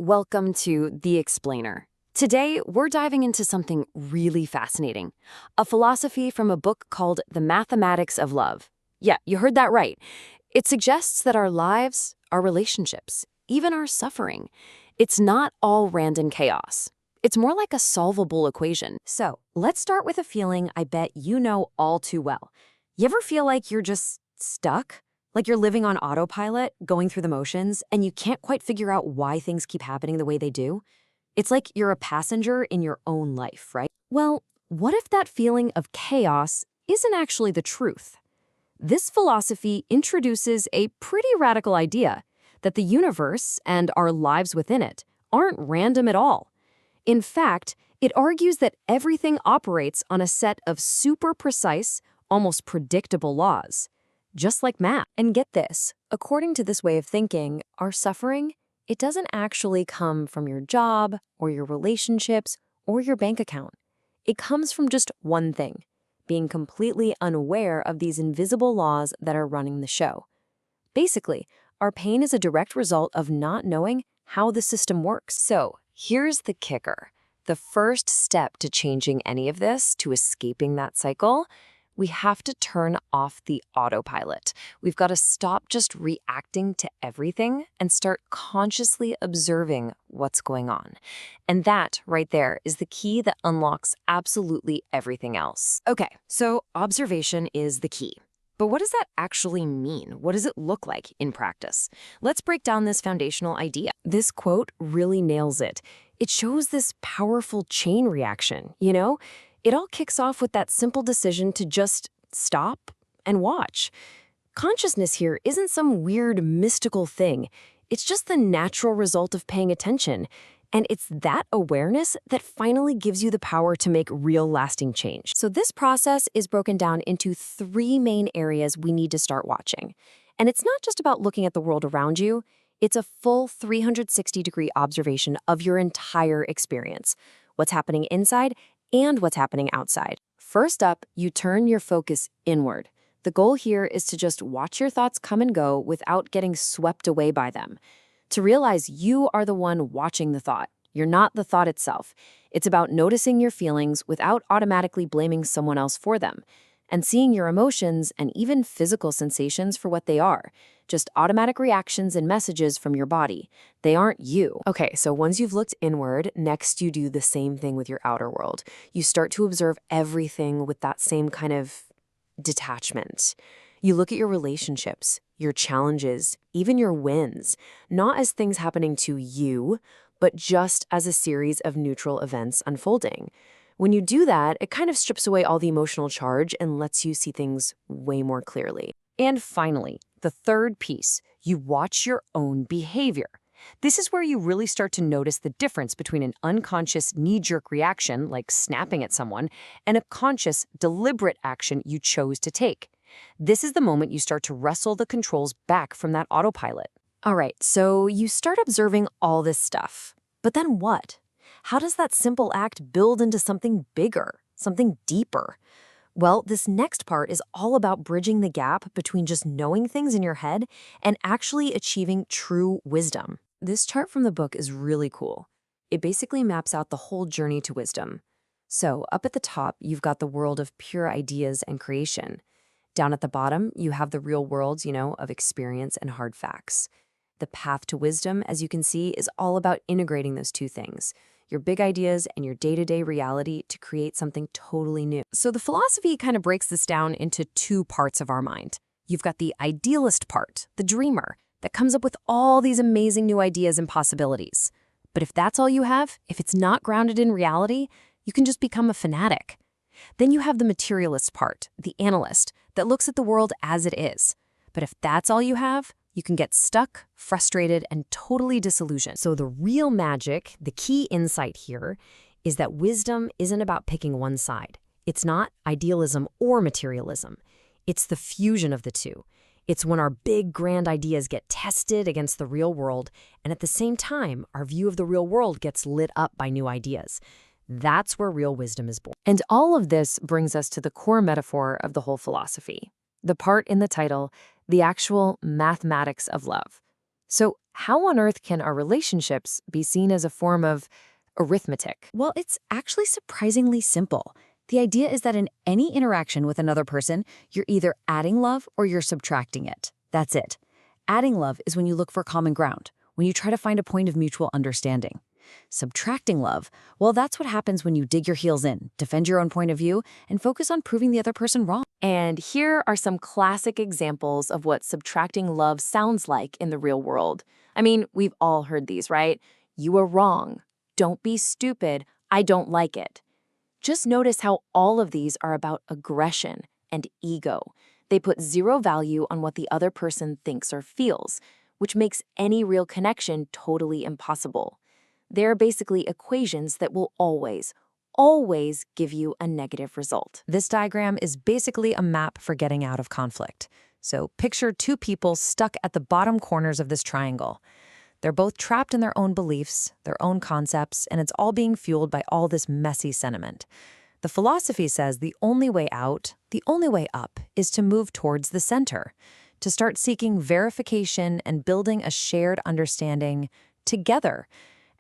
welcome to The Explainer. Today, we're diving into something really fascinating, a philosophy from a book called The Mathematics of Love. Yeah, you heard that right. It suggests that our lives, our relationships, even our suffering, it's not all random chaos. It's more like a solvable equation. So, let's start with a feeling I bet you know all too well. You ever feel like you're just stuck? Like you're living on autopilot, going through the motions, and you can't quite figure out why things keep happening the way they do? It's like you're a passenger in your own life, right? Well, what if that feeling of chaos isn't actually the truth? This philosophy introduces a pretty radical idea that the universe and our lives within it aren't random at all. In fact, it argues that everything operates on a set of super precise, almost predictable laws, just like math. And get this, according to this way of thinking, our suffering, it doesn't actually come from your job or your relationships or your bank account. It comes from just one thing, being completely unaware of these invisible laws that are running the show. Basically, our pain is a direct result of not knowing how the system works. So, here's the kicker. The first step to changing any of this, to escaping that cycle, we have to turn off the autopilot. We've got to stop just reacting to everything and start consciously observing what's going on. And that, right there, is the key that unlocks absolutely everything else. Okay, so observation is the key. But what does that actually mean? What does it look like in practice? Let's break down this foundational idea. This quote really nails it. It shows this powerful chain reaction, you know? It all kicks off with that simple decision to just stop and watch. Consciousness here isn't some weird mystical thing. It's just the natural result of paying attention. And it's that awareness that finally gives you the power to make real lasting change. So this process is broken down into three main areas we need to start watching. And it's not just about looking at the world around you. It's a full 360-degree observation of your entire experience, what's happening inside and what's happening outside. First up, you turn your focus inward. The goal here is to just watch your thoughts come and go without getting swept away by them. To realize you are the one watching the thought. You're not the thought itself. It's about noticing your feelings without automatically blaming someone else for them, and seeing your emotions and even physical sensations for what they are, just automatic reactions and messages from your body. They aren't you. Okay, so once you've looked inward, next you do the same thing with your outer world. You start to observe everything with that same kind of detachment. You look at your relationships, your challenges, even your wins, not as things happening to you, but just as a series of neutral events unfolding. When you do that, it kind of strips away all the emotional charge and lets you see things way more clearly. And finally, the third piece, you watch your own behavior. This is where you really start to notice the difference between an unconscious knee-jerk reaction, like snapping at someone, and a conscious, deliberate action you chose to take. This is the moment you start to wrestle the controls back from that autopilot. All right, so you start observing all this stuff. But then what? How does that simple act build into something bigger, something deeper? Well, this next part is all about bridging the gap between just knowing things in your head and actually achieving true wisdom. This chart from the book is really cool. It basically maps out the whole journey to wisdom. So, up at the top, you've got the world of pure ideas and creation. Down at the bottom, you have the real worlds, of experience and hard facts. The path to wisdom, as you can see, is all about integrating those two things, your big ideas and your day-to-day reality, to create something totally new. So the philosophy kind of breaks this down into two parts of our mind. You've got the idealist part, the dreamer, that comes up with all these amazing new ideas and possibilities. But if that's all you have, if it's not grounded in reality, you can just become a fanatic. Then you have the materialist part, the analyst, that looks at the world as it is. But if that's all you have, you can get stuck, frustrated, and totally disillusioned. So the real magic, the key insight here, is that wisdom isn't about picking one side. It's not idealism or materialism. It's the fusion of the two. It's when our big, grand ideas get tested against the real world, and at the same time, our view of the real world gets lit up by new ideas. That's where real wisdom is born. And all of this brings us to the core metaphor of the whole philosophy, the part in the title, The Actual Mathematics of Love. So how on earth can our relationships be seen as a form of arithmetic? Well, it's actually surprisingly simple. The idea is that in any interaction with another person, you're either adding love or you're subtracting it. That's it. Adding love is when you look for common ground, when you try to find a point of mutual understanding. Subtracting love, well, that's what happens when you dig your heels in, defend your own point of view, and focus on proving the other person wrong. And here are some classic examples of what subtracting love sounds like in the real world. I mean, we've all heard these, right? You are wrong. Don't be stupid. I don't like it. Just notice how all of these are about aggression and ego. They put zero value on what the other person thinks or feels, which makes any real connection totally impossible. They're basically equations that will always give you a negative result. This diagram is basically a map for getting out of conflict. So picture two people stuck at the bottom corners of this triangle. They're both trapped in their own beliefs, their own concepts, and it's all being fueled by all this messy sentiment. The philosophy says the only way out, the only way up, is to move towards the center, to start seeking verification and building a shared understanding together.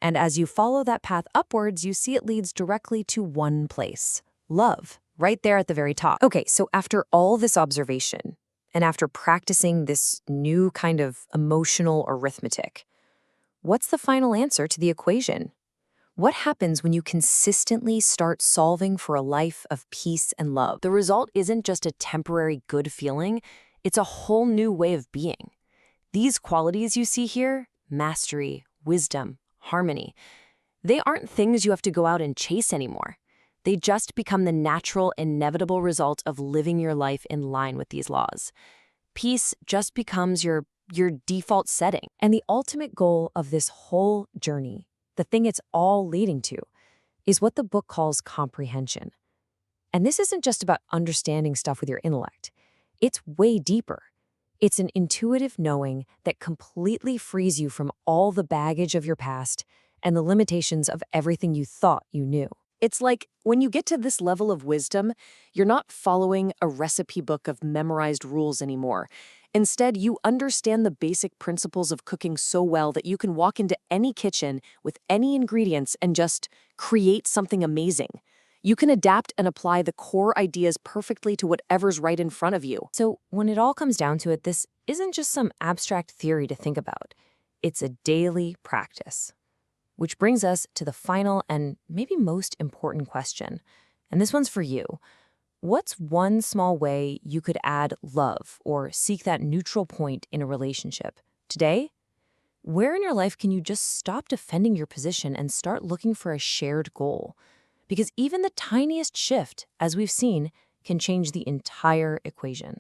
And as you follow that path upwards, you see it leads directly to one place: love, right there at the very top. Okay, so after all this observation, and after practicing this new kind of emotional arithmetic, what's the final answer to the equation? What happens when you consistently start solving for a life of peace and love? The result isn't just a temporary good feeling, it's a whole new way of being. These qualities you see here, mastery, wisdom, harmony, they aren't things you have to go out and chase anymore. They just become the natural, inevitable result of living your life in line with these laws. Peace just becomes your default setting. And the ultimate goal of this whole journey, the thing it's all leading to, is what the book calls comprehension. And this isn't just about understanding stuff with your intellect. It's way deeper. It's an intuitive knowing that completely frees you from all the baggage of your past and the limitations of everything you thought you knew. It's like when you get to this level of wisdom, you're not following a recipe book of memorized rules anymore. Instead, you understand the basic principles of cooking so well that you can walk into any kitchen with any ingredients and just create something amazing. You can adapt and apply the core ideas perfectly to whatever's right in front of you. So when it all comes down to it, this isn't just some abstract theory to think about. It's a daily practice. Which brings us to the final and maybe most important question. And this one's for you. What's one small way you could add love or seek that neutral point in a relationship today? Where in your life can you just stop defending your position and start looking for a shared goal? Because even the tiniest shift, as we've seen, can change the entire equation.